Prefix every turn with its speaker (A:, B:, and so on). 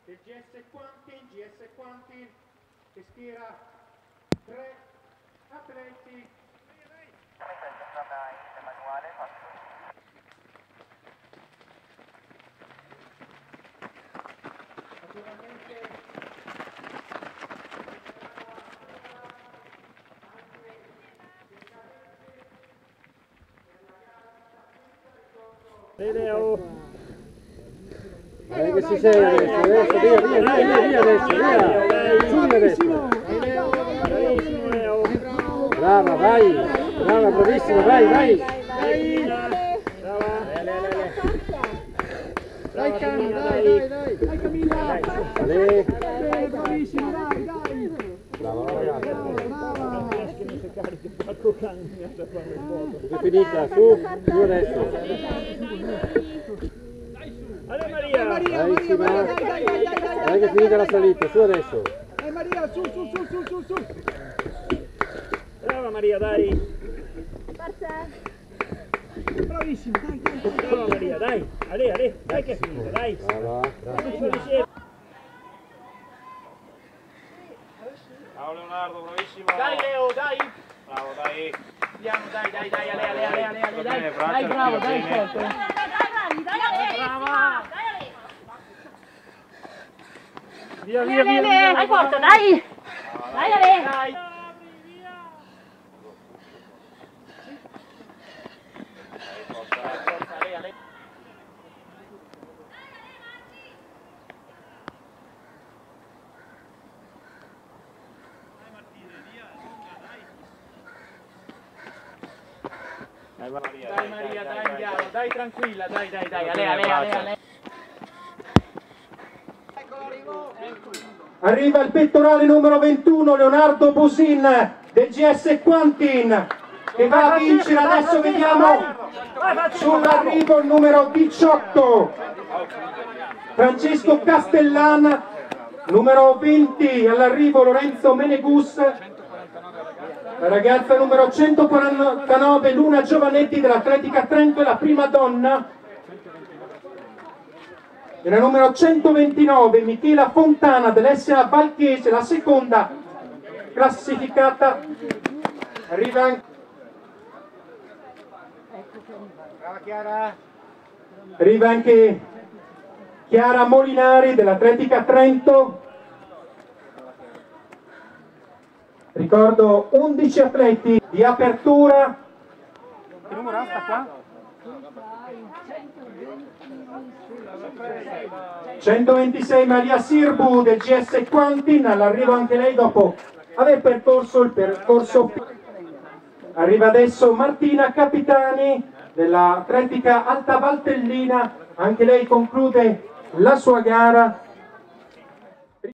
A: del GS Quanti che schiera 3 atleti. Naturalmente
B: Leo! Dai che si sei adesso, via adesso, su adesso! Leo! Brava, vai! Brava, bravissima, vai! Dai Camilla, dai Camilla! Bravissima, dai! Brava ragazza! È finita, su adesso!
C: Dai Maria!
B: Dai che è finita la salita, su adesso!
C: Dai Maria, su! Brava Maria, dai! Bravissima, dai! Brava Maria, dai! Ale, dai che è finita, dai!
B: Brava!
D: Ciao Leonardo, bravissimo!
C: Dai Leo, dai!
D: Bravo, dai!
C: Andiamo, dai, Ale,
D: Bene, braccia,
C: dai, bravo, dai,
D: bene.
C: forte! Brava! Via!
E: Dai forza, dai! Dai Ale!
C: Dai! Dai Maria, dai andiamo, dai tranquilla, dai, Ale.
A: Arriva il pettorale numero 21 Leonardo Bosin del GS Quantin che va a vincere, adesso vediamo sull'arrivo il numero 18 Francesco Castellan, numero 20 all'arrivo Lorenzo Menegus, la ragazza numero 149 Luna Giovanetti dell'Atletica Trento è la prima donna, e la numero 129 Michela Fontana dell'Essena Valchese, la seconda classificata. Arriva anche Chiara Molinari dell'Atletica Trento. Ricordo 11 atleti di apertura. Che numero sta qua? 126 Maria Sirbu del GS Quantin, all'arrivo anche lei dopo aver percorso il percorso. Arriva adesso Martina Capitani dell'Atletica Alta Valtellina, anche lei conclude la sua gara.